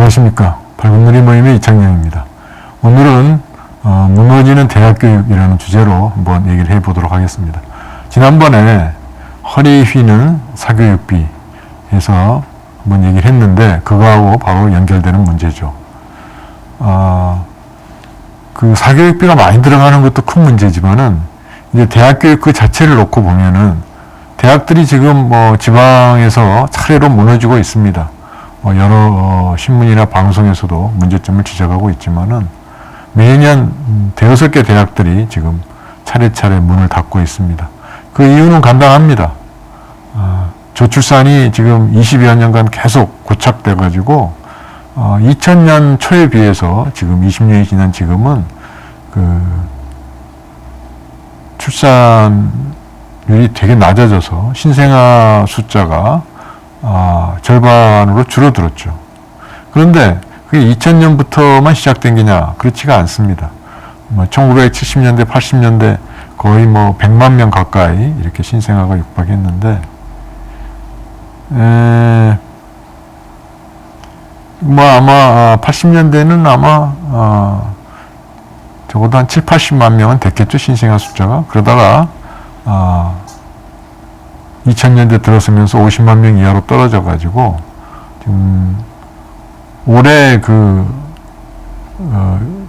안녕하십니까. 밝은누리 모임의 이창영입니다. 오늘은 무너지는 대학교육이라는 주제로 한번 얘기를 해보도록 하겠습니다. 지난번에 허리 휘는 사교육비 해서 한번 얘기를 했는데 그거하고 바로 연결되는 문제죠. 그 사교육비가 많이 들어가는 것도 큰 문제지만은 이제 대학교육 그 자체를 놓고 보면은 대학들이 지금 지방에서 차례로 무너지고 있습니다. 여러 신문이나 방송에서도 문제점을 지적하고 있지만은 매년 대여섯 개 대학들이 지금 차례차례 문을 닫고 있습니다. 그 이유는 간단합니다. 저출산이 지금 20여 년간 계속 고착돼 가지고 2000년 초에 비해서 지금 20년이 지난 지금은 그 출산율이 되게 낮아져서 신생아 숫자가 절반으로 줄어들었죠. 그런데 그게 2000년부터만 시작된 게냐? 그렇지가 않습니다. 1970년대, 80년대 거의 100만 명 가까이 이렇게 신생아가 육박했는데, 아마 80년대는 아마 적어도 한 7, 80만 명은 됐겠죠, 신생아 숫자가. 그러다가 2000년대 들어서면서 50만 명 이하로 떨어져 가지고 지금 올해 그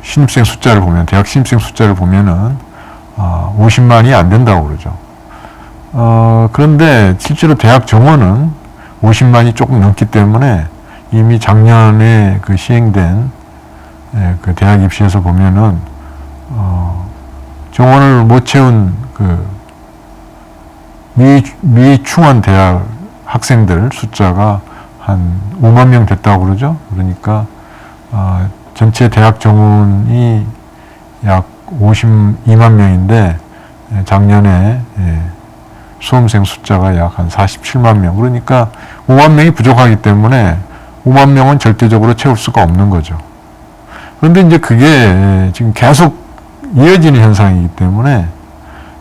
신입생 숫자를 보면, 대학 신입생 숫자를 보면은 50만이 안 된다고 그러죠. 그런데 실제로 대학 정원은 50만이 조금 넘기 때문에 이미 작년에 그 시행된 그 대학 입시에서 보면은 정원을 못 채운 그 미충원 대학 학생들 숫자가 한 5만 명 됐다고 그러죠. 그러니까 전체 대학 정원이 약 52만 명인데 작년에 수험생 숫자가 약 한 47만 명. 그러니까 5만 명이 부족하기 때문에 5만 명은 절대적으로 채울 수가 없는 거죠. 그런데 이제 그게 지금 계속 이어지는 현상이기 때문에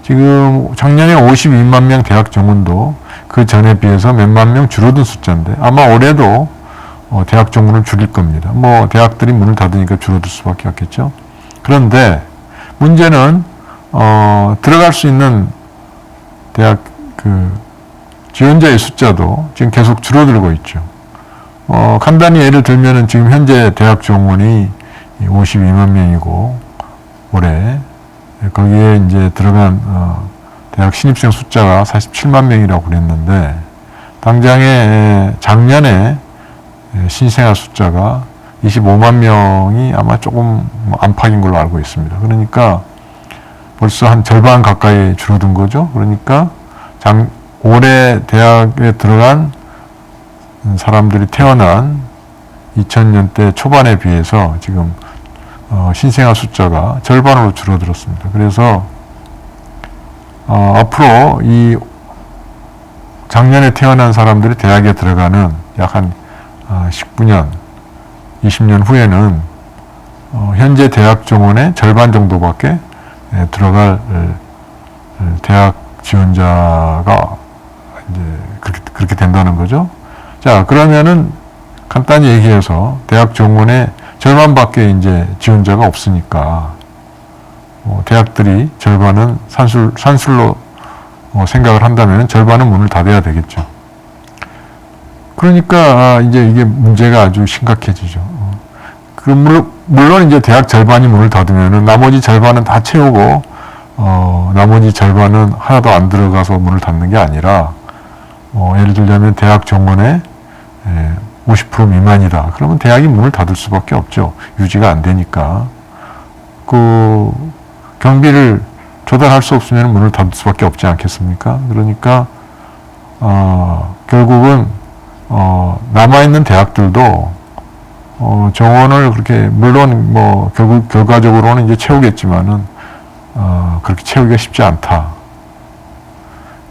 지금 작년에 52만 명 대학 정원도 그 전에 비해서 몇만 명 줄어든 숫자인데 아마 올해도 대학 정원을 줄일 겁니다. 대학들이 문을 닫으니까 줄어들 수밖에 없겠죠. 그런데 문제는 들어갈 수 있는 대학 그 지원자의 숫자도 지금 계속 줄어들고 있죠. 간단히 예를 들면은 지금 현재 대학 정원이 52만 명이고 올해 거기에 이제 들어간 대학 신입생 숫자가 47만 명이라고 그랬는데 당장에 작년에 신생아 숫자가 25만 명이 아마 조금 안팎인 걸로 알고 있습니다. 그러니까 벌써 한 절반 가까이 줄어든 거죠. 그러니까 올해 대학에 들어간 사람들이 태어난 2000년대 초반에 비해서 지금 신생아 숫자가 절반으로 줄어들었습니다. 그래서 앞으로 이 작년에 태어난 사람들이 대학에 들어가는 약 한 19년, 20년 후에는 현재 대학 정원의 절반 정도밖에 들어갈 대학 지원자가 이제 그렇게 된다는 거죠. 자, 그러면은 간단히 얘기해서 대학 정원의 절반밖에 이제 지원자가 없으니까 대학들이 절반은 산술로 생각을 한다면 절반은 문을 닫아야 되겠죠. 그러니까 이제 이게 문제가 아주 심각해지죠. 물론 이제 대학 절반이 문을 닫으면은 나머지 절반은 다 채우고 나머지 절반은 하나도 안 들어가서 문을 닫는 게 아니라 예를 들자면 대학 정원의 50% 미만이다. 그러면 대학이 문을 닫을 수밖에 없죠. 유지가 안 되니까. 그 경비를 조달할 수 없으면 문을 닫을 수밖에 없지 않겠습니까? 그러니까 결국은 남아있는 대학들도 정원을 그렇게 물론 결과적으로는 이제 채우겠지만은 그렇게 채우기가 쉽지 않다.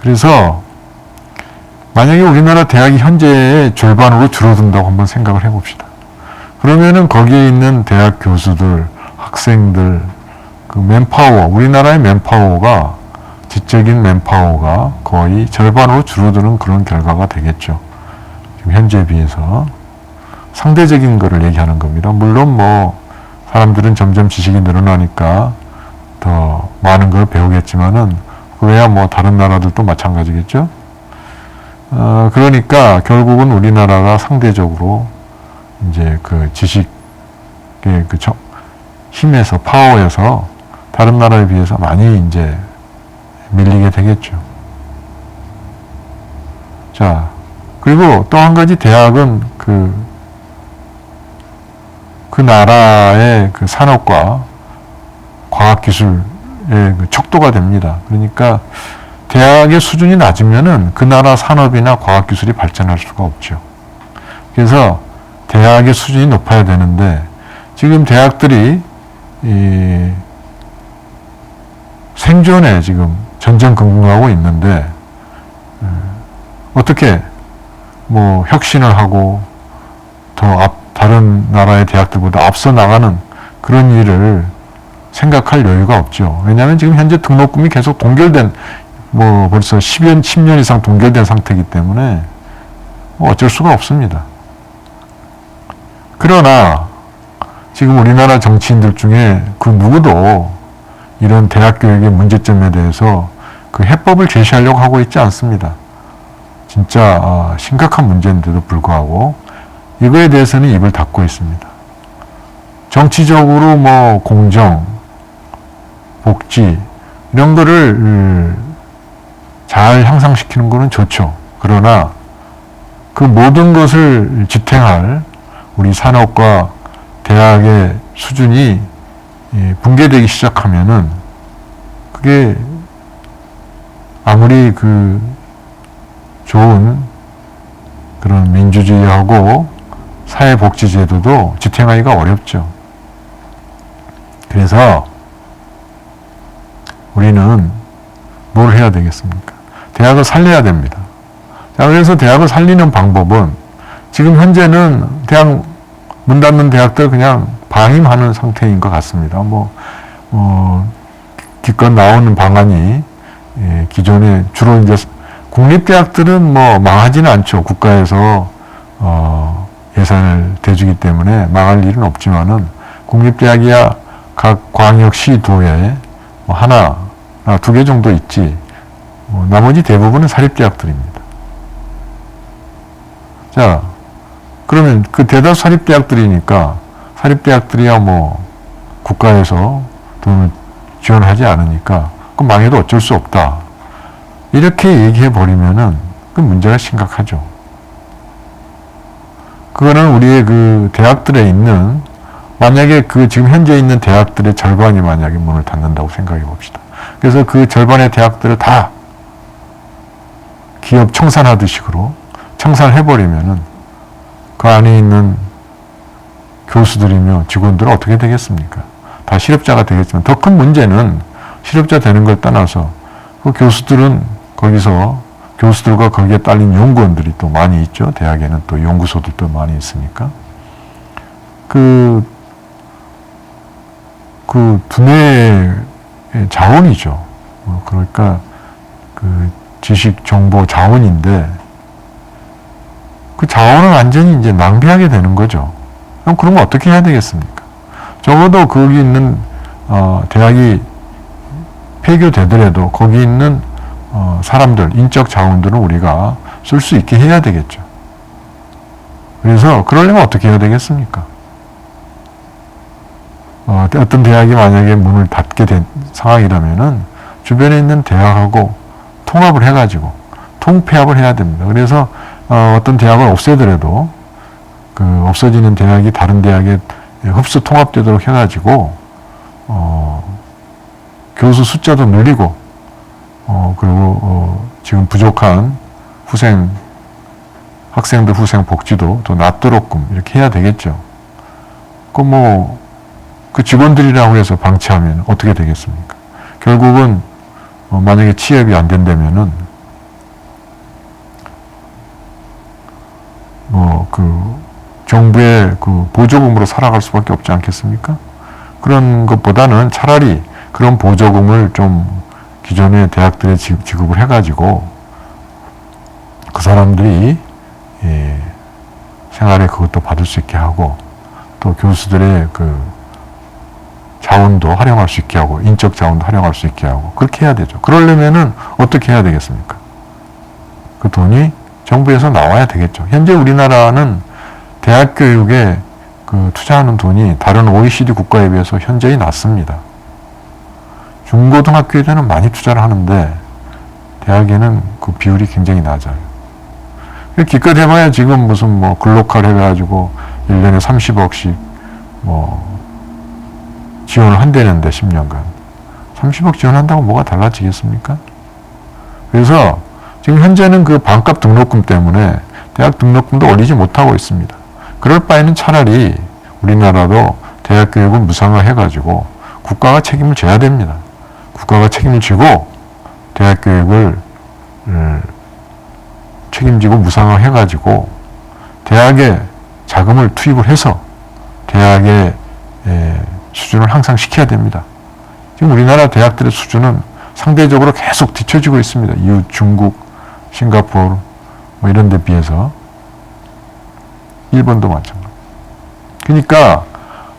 그래서 만약에 우리나라 대학이 현재의 절반으로 줄어든다고 한번 생각을 해봅시다. 그러면은 거기에 있는 대학 교수들, 학생들, 그 맨파워, 우리나라의 맨파워가, 지적인 맨파워가 거의 절반으로 줄어드는 그런 결과가 되겠죠. 지금 현재에 비해서. 상대적인 거를 얘기하는 겁니다. 물론 뭐 사람들은 점점 지식이 늘어나니까 더 많은 걸 배우겠지만은 그래야 뭐 다른 나라들도 마찬가지겠죠. 그러니까 결국은 우리나라가 상대적으로 이제 그 지식의 그 힘에서 파워에서 다른 나라에 비해서 많이 이제 밀리게 되겠죠. 자, 그리고 또 한 가지 대학은 그 나라의 그 산업과 과학기술의 그 척도가 됩니다. 그러니까 대학의 수준이 낮으면은 그 나라 산업이나 과학기술이 발전할 수가 없죠. 그래서 대학의 수준이 높아야 되는데 지금 대학들이 생존에 지금 전전긍긍하고 있는데 어떻게 뭐 혁신을 하고 더 다른 나라의 대학들보다 앞서 나가는 그런 일을 생각할 여유가 없죠. 왜냐하면 지금 현재 등록금이 계속 동결된 뭐 벌써 10년 이상 동결된 상태이기 때문에 뭐 어쩔 수가 없습니다. 그러나 지금 우리나라 정치인들 중에 그 누구도 이런 대학 교육의 문제점에 대해서 그 해법을 제시하려고 하고 있지 않습니다. 진짜 심각한 문제인데도 불구하고 이거에 대해서는 입을 닫고 있습니다. 정치적으로 뭐 공정, 복지 이런 거를 잘 향상시키는 거는 좋죠. 그러나 그 모든 것을 지탱할 우리 산업과 대학의 수준이 붕괴되기 시작하면은 그게 아무리 그 좋은 그런 민주주의하고 사회복지제도도 지탱하기가 어렵죠. 그래서 우리는 뭘 해야 되겠습니까? 대학을 살려야 됩니다. 자, 그래서 대학을 살리는 방법은 지금 현재는 대학 문 닫는 대학들 그냥 방임하는 상태인 것 같습니다. 기껏 나오는 방안이 기존에 주로 이제 국립대학들은 뭐 망하지는 않죠. 국가에서 예산을 대주기 때문에 망할 일은 없지만은 국립대학이야 각 광역시 도에 뭐 하나, 두 개 정도 있지. 나머지 대부분은 사립대학들입니다. 자, 그러면 그 대다수 사립대학들이니까 사립대학들이야 뭐 국가에서 돈을 지원하지 않으니까 그 망해도 어쩔 수 없다. 이렇게 얘기해 버리면은 그 문제가 심각하죠. 그거는 우리의 그 대학들에 있는 만약에 그 지금 현재 있는 대학들의 절반이 만약에 문을 닫는다고 생각해 봅시다. 그래서 그 절반의 대학들을 다 기업 청산하듯이로 청산을 해버리면은 그 안에 있는 교수들이며 직원들은 어떻게 되겠습니까? 다 실업자가 되겠지만 더 큰 문제는 실업자 되는 걸 떠나서 그 교수들은 거기서 교수들과 거기에 딸린 연구원들이 또 많이 있죠. 대학에는 또 연구소들도 많이 있으니까. 그 두뇌의 자원이죠. 그러니까 그 지식, 정보 자원인데 그 자원을 완전히 이제 낭비하게 되는 거죠. 그럼 그러면 어떻게 해야 되겠습니까? 적어도 거기 있는 대학이 폐교되더라도 거기 있는 사람들, 인적 자원들은 우리가 쓸 수 있게 해야 되겠죠. 그래서 그러려면 어떻게 해야 되겠습니까? 어떤 대학이 만약에 문을 닫게 된 상황이라면은 주변에 있는 대학하고 통합을 해가지고 통폐합을 해야 됩니다. 그래서 어떤 대학을 없애더라도 그 없어지는 대학이 다른 대학에 흡수 통합되도록 해가지고 교수 숫자도 늘리고 그리고 지금 부족한 학생들 후생 복지도 더 낮도록끔 이렇게 해야 되겠죠. 그 직원들이라고 해서 방치하면 어떻게 되겠습니까? 결국은 만약에 취업이 안 된다면은 정부의 그 보조금으로 살아갈 수밖에 없지 않겠습니까? 그런 것보다는 차라리 그런 보조금을 좀 기존의 대학들에 지급을 해가지고 그 사람들이 생활에 그것도 받을 수 있게 하고, 또 교수들의 그 자원도 활용할 수 있게 하고, 인적 자원도 활용할 수 있게 하고, 그렇게 해야 되죠. 그러려면은 어떻게 해야 되겠습니까? 그 돈이 정부에서 나와야 되겠죠. 현재 우리나라는 대학 교육에 그 투자하는 돈이 다른 OECD 국가에 비해서 현저히 낮습니다. 중고등학교에는 많이 투자를 하는데 대학에는 그 비율이 굉장히 낮아요. 기껏 해봐야 지금 무슨 뭐 글로컬 해가지고 1년에 30억씩 뭐 지원을 한다는데 10년간 30억 지원한다고 뭐가 달라지겠습니까? 그래서 지금 현재는 그 반값 등록금 때문에 대학 등록금도 올리지 못하고 있습니다. 그럴 바에는 차라리 우리나라도 대학 교육을 무상화해가지고 국가가 책임을 져야 됩니다. 국가가 책임을 지고 대학 교육을 책임지고 무상화해가지고 대학에 자금을 투입을 해서 대학의 수준을 향상시켜야 됩니다. 지금 우리나라 대학들의 수준은 상대적으로 계속 뒤처지고 있습니다. 이웃 중국, 싱가포르 뭐 이런 데 비해서 일본도 마찬가지. 그러니까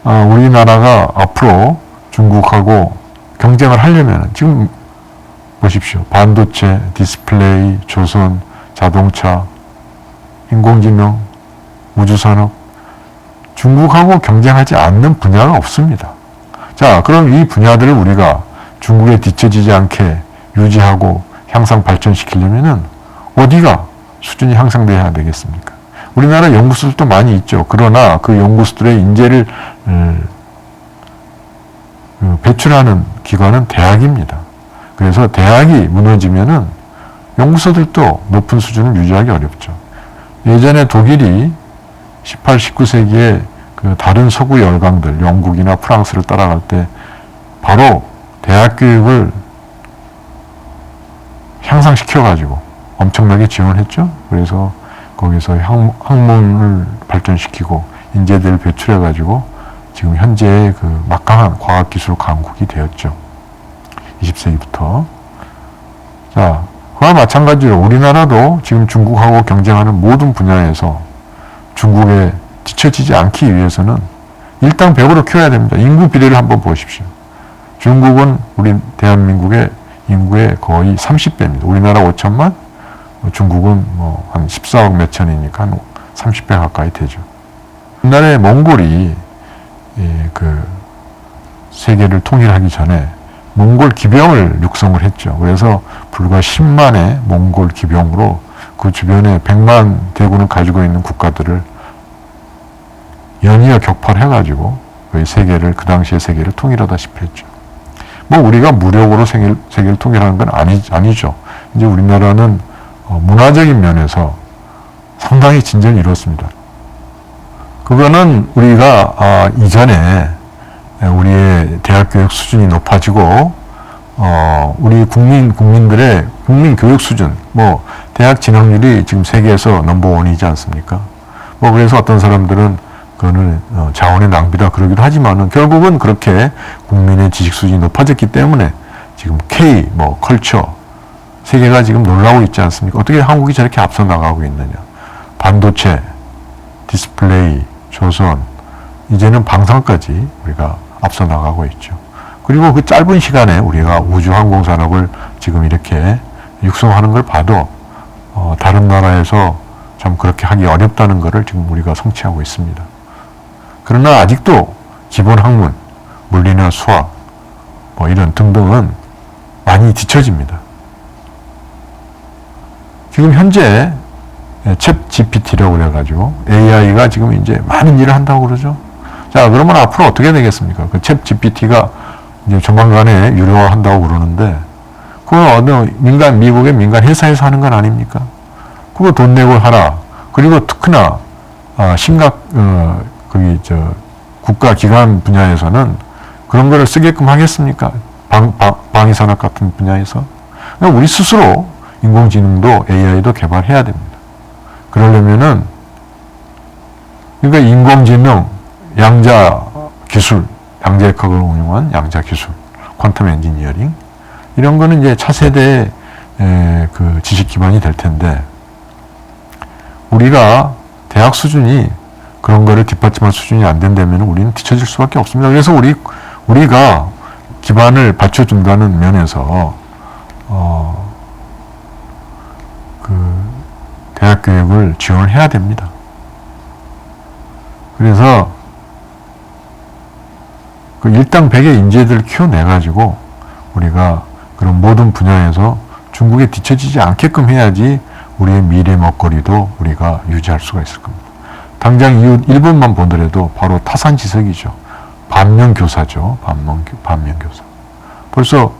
우리나라가 앞으로 중국하고 경쟁을 하려면 지금 보십시오. 반도체, 디스플레이, 조선, 자동차, 인공지능, 우주산업 중국하고 경쟁하지 않는 분야가 없습니다. 자, 그럼 이 분야들을 우리가 중국에 뒤처지지 않게 유지하고 향상 발전시키려면은 어디가 수준이 향상돼야 되겠습니까? 우리나라 연구소들도 많이 있죠. 그러나 그 연구소들의 인재를 배출하는 기관은 대학입니다. 그래서 대학이 무너지면은 연구소들도 높은 수준을 유지하기 어렵죠. 예전에 독일이 18, 19세기에 그 다른 서구 열강들, 영국이나 프랑스를 따라갈 때 바로 대학 교육을 향상시켜가지고 엄청나게 지원을 했죠. 그래서 거기서 학문을 발전시키고 인재들을 배출해가지고 지금 현재의 그 막강한 과학기술 강국이 되었죠. 20세기부터. 자, 그와 마찬가지로 우리나라도 지금 중국하고 경쟁하는 모든 분야에서 중국에 뒤처지지 않기 위해서는 일당 100으로 키워야 됩니다. 인구 비례를 한번 보십시오. 중국은 우리 대한민국의 인구의 거의 30배입니다. 우리나라 5천만, 중국은 뭐 한 14억 몇 천이니까 한 30배 가까이 되죠. 옛날에 몽골이 그 세계를 통일하기 전에 몽골 기병을 육성을 했죠. 그래서 불과 10만의 몽골 기병으로 그 주변에 100만 대군을 가지고 있는 국가들을 연이어 격파를 해가지고 거의 세계를, 그 당시의 세계를 통일하다시피 했죠. 뭐 우리가 무력으로 세계를 통일하는 건 아니죠. 이제 우리나라는 문화적인 면에서 상당히 진전을 이뤘습니다. 그거는 우리가 이전에 우리의 대학 교육 수준이 높아지고 우리 국민들의 국민 교육 수준, 뭐 대학 진학률이 지금 세계에서 넘버원이지 않습니까? 뭐 그래서 어떤 사람들은 그거는 자원의 낭비다 그러기도 하지만은 결국은 그렇게 국민의 지식 수준이 높아졌기 때문에 지금 K, 뭐 컬처 세계가 지금 놀라고 있지 않습니까? 어떻게 한국이 저렇게 앞서 나가고 있느냐? 반도체, 디스플레이, 조선, 이제는 방산까지 우리가 앞서 나가고 있죠. 그리고 그 짧은 시간에 우리가 우주 항공 산업을 지금 이렇게 육성하는 걸 봐도 다른 나라에서 참 그렇게 하기 어렵다는 것을 지금 우리가 성취하고 있습니다. 그러나 아직도 기본 학문, 물리나 수학, 뭐 이런 등등은 많이 뒤처집니다. 지금 현재 챗 GPT라고 그래가지고 AI가 지금 이제 많은 일을 한다고 그러죠. 자, 그러면 앞으로 어떻게 되겠습니까? 그 챗 GPT가 이제 조만간에 유료화한다고 그러는데, 그건 어느 미국의 민간 회사에서 하는 건 아닙니까? 그거 돈 내고 하라. 그리고 특히나 국가 기관 분야에서는 그런 거를 쓰게끔 하겠습니까? 방위산업 같은 분야에서. 그러니까 우리 스스로 인공지능도 AI도 개발해야 됩니다. 그러려면은, 그러니까 인공지능, 양자 기술, 양자역학을 응용한 양자 기술, 퀀텀 엔지니어링, 이런 거는 이제 차세대의 그 지식 기반이 될 텐데, 우리가 대학 수준이 그런 거를 뒷받침할 수준이 안 된다면 우리는 뒤처질 수밖에 없습니다. 그래서 우리가 기반을 받쳐준다는 면에서 대학 교육을 지원을 해야 됩니다. 그래서 그 일당백의 인재들을 키워내가지고 우리가 그런 모든 분야에서 중국에 뒤처지지 않게끔 해야지 우리의 미래 먹거리도 우리가 유지할 수가 있을 겁니다. 당장 이웃 일본만 보더라도 바로 타산지석이죠. 반면교사죠. 반면교사. 벌써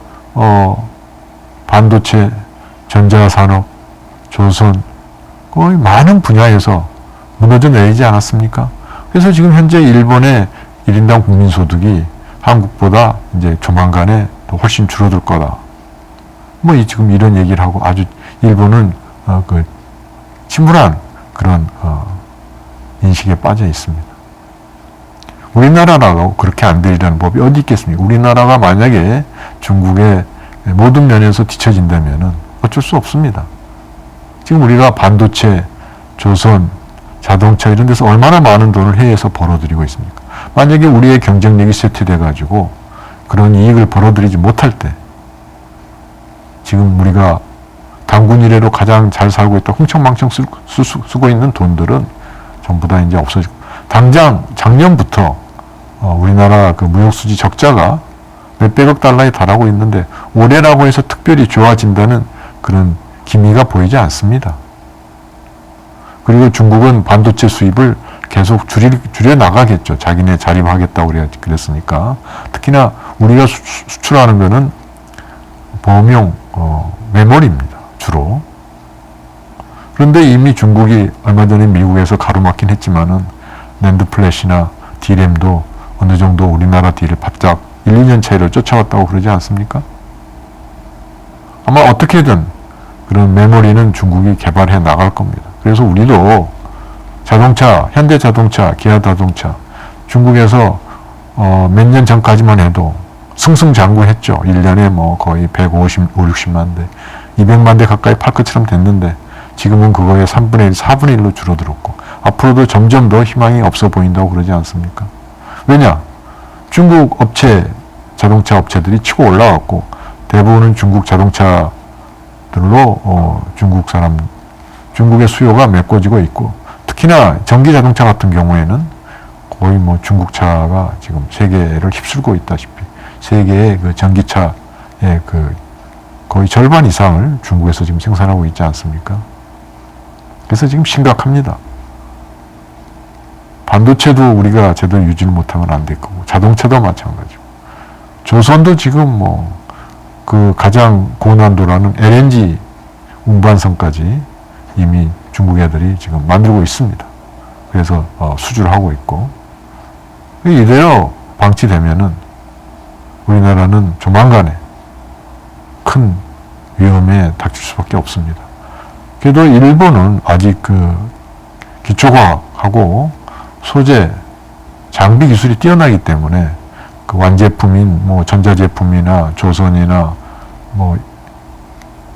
반도체, 전자산업, 조선 거의 많은 분야에서 무너져 내리지 않았습니까? 그래서 지금 현재 일본의 1인당 국민소득이 한국보다 이제 조만간에 또 훨씬 줄어들 거다. 뭐 지금 이런 얘기를 하고 아주 일본은 그 침울한 그런 인식에 빠져 있습니다. 우리나라라고 그렇게 안 되리라는 법이 어디 있겠습니까? 우리나라가 만약에 중국의 모든 면에서 뒤처진다면은 어쩔 수 없습니다. 지금 우리가 반도체, 조선, 자동차 이런 데서 얼마나 많은 돈을 해외에서 벌어들이고 있습니까? 만약에 우리의 경쟁력이 쇠퇴돼 가지고 그런 이익을 벌어들이지 못할 때 지금 우리가 단군 이래로 가장 잘 살고 있다 흥청망청 쓰고 있는 돈들은 전부 다 이제 없어지고 당장 작년부터 우리나라 그 무역수지 적자가 몇백억 달러에 달하고 있는데 올해라고 해서 특별히 좋아진다는 그런 기미가 보이지 않습니다. 그리고 중국은 반도체 수입을 계속 줄여 나가겠죠. 자기네 자립하겠다고 그랬으니까. 특히나 우리가 수출하는 거는 범용 메모리입니다. 주로. 그런데 이미 중국이 얼마 전에 미국에서 가로막긴 했지만은 낸드 플래시나 D램도 어느 정도 우리나라 D를 바짝 1, 2년 차이로 쫓아왔다고 그러지 않습니까? 아마 어떻게든 그런 메모리는 중국이 개발해 나갈 겁니다. 그래서 우리도 자동차, 현대자동차, 기아자동차 중국에서 몇 년 전까지만 해도 승승장구했죠. 1년에 뭐 거의 150, 60만 대, 200만 대 가까이 팔 것처럼 됐는데 지금은 그거의 3분의 1, 4분의 1로 줄어들었고 앞으로도 점점 더 희망이 없어 보인다고 그러지 않습니까? 왜냐? 중국 업체, 자동차 업체들이 치고 올라왔고 대부분은 중국 자동차들로 중국의 수요가 메꿔지고 있고 특히나 전기 자동차 같은 경우에는 거의 뭐 중국 차가 지금 세계를 휩쓸고 있다시피 세계의 그 전기차의 그 거의 절반 이상을 중국에서 지금 생산하고 있지 않습니까? 그래서 지금 심각합니다. 반도체도 우리가 제대로 유지를 못하면 안 될 거고 자동차도 마찬가지고 조선도 지금 뭐 그 가장 고난도라는 LNG 운반선까지 이미 중국 애들이 지금 만들고 있습니다. 그래서 수주를 하고 있고 이대로 방치되면은 우리나라는 조만간에 큰 위험에 닥칠 수밖에 없습니다. 그래도 일본은 아직 그 기초과학하고 소재, 장비 기술이 뛰어나기 때문에 그 완제품인 뭐 전자제품이나 조선이나 뭐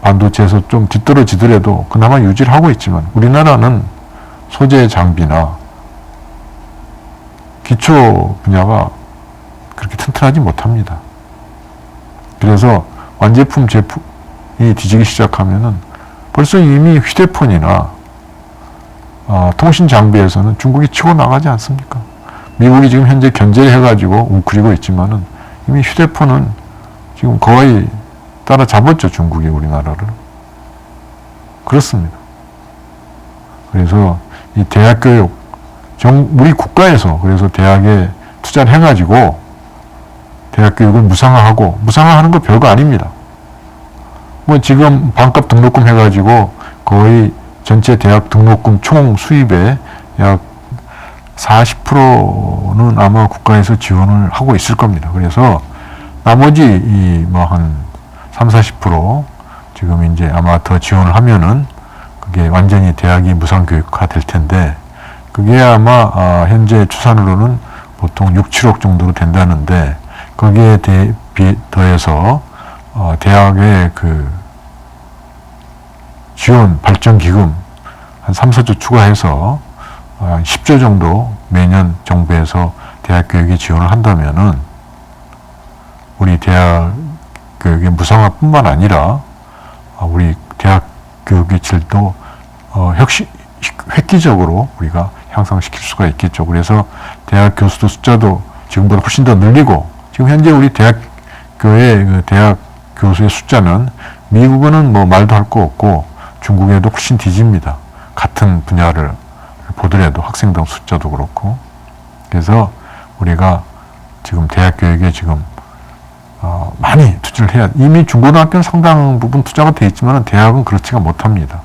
반도체에서 좀 뒤떨어지더라도 그나마 유지를 하고 있지만 우리나라는 소재 장비나 기초 분야가 그렇게 튼튼하지 못합니다. 그래서 완제품 제품이 뒤지기 시작하면은 벌써 이미 휴대폰이나 통신 장비에서는 중국이 치고 나가지 않습니까? 미국이 지금 현재 견제를 해가지고 웅크리고 있지만은 이미 휴대폰은 지금 거의 따라잡았죠, 중국이 우리나라를. 그렇습니다. 그래서 이 대학 교육, 우리 국가에서 그래서 대학에 투자를 해가지고 대학 교육을 무상화하는 거 별거 아닙니다. 뭐 지금 반값 등록금 해가지고 거의 전체 대학 등록금 총 수입의 약 40%는 아마 국가에서 지원을 하고 있을 겁니다. 그래서 나머지 뭐 한 30-40% 지금 이제 아마 더 지원을 하면은 그게 완전히 대학이 무상교육화 될 텐데 그게 아마 현재 추산으로는 보통 6-7억 정도로 된다는데 거기에 더해서 대학의 그 지원 발전기금 한 3-4조 추가해서 10조 정도 매년 정부에서 대학 교육에 지원을 한다면은 우리 대학 교육의 무상화뿐만 아니라 우리 대학 교육의 질도 획기적으로 우리가 향상시킬 수가 있겠죠. 그래서 대학 교수도 숫자도 지금보다 훨씬 더 늘리고, 지금 현재 우리 대학교의 그 대학 교수의 숫자는 미국은 뭐 말도 할 거 없고 중국에도 훨씬 뒤집니다. 같은 분야를 보더라도 학생당 숫자도 그렇고. 그래서 우리가 지금 대학 교육에 지금 많이 투자를 해야, 이미 중고등학교는 상당 부분 투자가 돼 있지만 대학은 그렇지가 못합니다.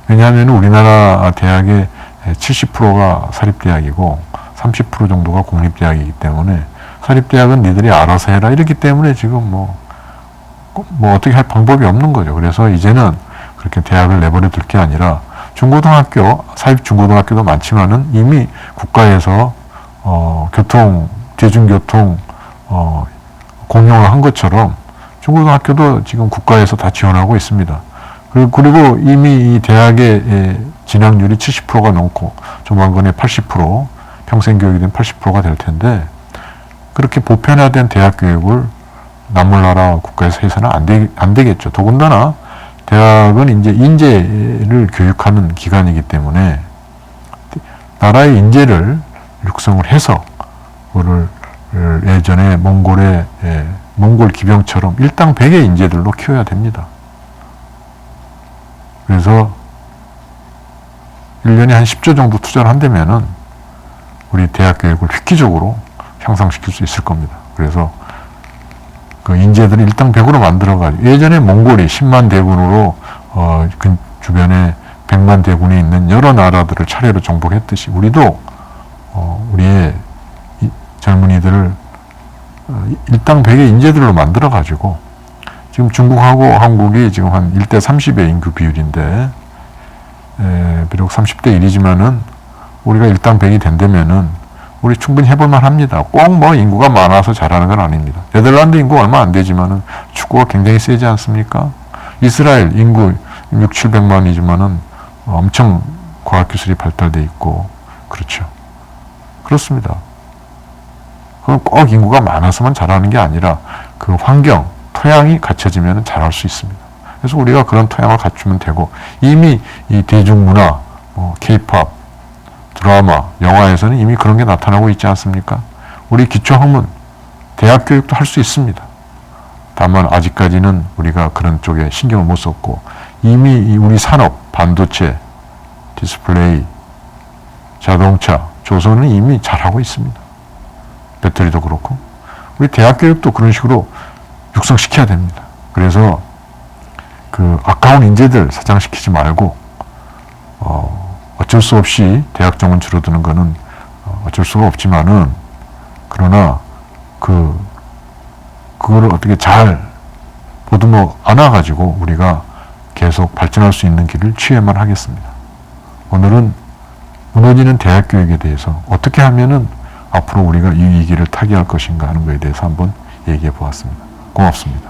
왜냐하면 우리나라 대학의 70%가 사립대학이고 30% 정도가 공립대학이기 때문에, 사립대학은 니들이 알아서 해라 이렇기 때문에 지금 뭐 어떻게 할 방법이 없는 거죠. 그래서 이제는 그렇게 대학을 내버려 둘 게 아니라 중고등학교, 사립 중고등학교도 많지만은 이미 국가에서 대중교통 공용을 한 것처럼 중고등학교도 지금 국가에서 다 지원하고 있습니다. 그리고 이미 이 대학의 진학률이 70%가 넘고 조만간에 80%, 평생교육이 된 80%가 될 텐데, 그렇게 보편화된 대학 교육을 남물 나라 국가에서 해서는 안 되겠죠. 더군다나 대학은 이제 인재를 교육하는 기관이기 때문에 나라의 인재를 육성을 해서 그거를 예전에 몽골 기병처럼 일당 100의 인재들로 키워야 됩니다. 그래서 1년에 한 10조 정도 투자를 한다면은 우리 대학 교육을 획기적으로 향상시킬 수 있을 겁니다. 그래서 그 인재들을 일당 100으로 만들어가지고, 예전에 몽골이 10만 대군으로 그 주변에 100만 대군이 있는 여러 나라들을 차례로 정복했듯이 우리도 우리의 젊은이들을 일당 100의 인재들로 만들어가지고, 지금 중국하고 한국이 지금 한 1대 30의 인구 비율인데, 비록 30대 1이지만은 우리가 일당 100이 된다면은 우리 충분히 해볼만 합니다. 꼭 뭐 인구가 많아서 잘하는 건 아닙니다. 네덜란드 인구 얼마 안 되지만은 축구가 굉장히 세지 않습니까? 이스라엘 인구 6, 700만이지만은 엄청 과학기술이 발달돼 있고, 그렇죠. 그렇습니다. 그럼 꼭 인구가 많아서만 잘하는 게 아니라 그 환경, 토양이 갖춰지면 잘할 수 있습니다. 그래서 우리가 그런 토양을 갖추면 되고, 이미 이 대중문화, K-pop, 드라마, 영화에서는 이미 그런 게 나타나고 있지 않습니까? 우리 기초학문, 대학 교육도 할 수 있습니다. 다만 아직까지는 우리가 그런 쪽에 신경을 못 썼고, 이미 우리 산업, 반도체, 디스플레이, 자동차, 조선은 이미 잘하고 있습니다. 배터리도 그렇고. 우리 대학 교육도 그런 식으로 육성시켜야 됩니다. 그래서 그 아까운 인재들 사장시키지 말고, 어쩔 수 없이 대학 정원 줄어드는 거는 어쩔 수가 없지만은, 그러나 그거를 어떻게 잘 보듬어 안아가지고 우리가 계속 발전할 수 있는 길을 취해만 하겠습니다. 오늘은 무너지는 대학 교육에 대해서 어떻게 하면은 앞으로 우리가 이 위기를 타개할 것인가 하는 것에 대해서 한번 얘기해 보았습니다. 고맙습니다.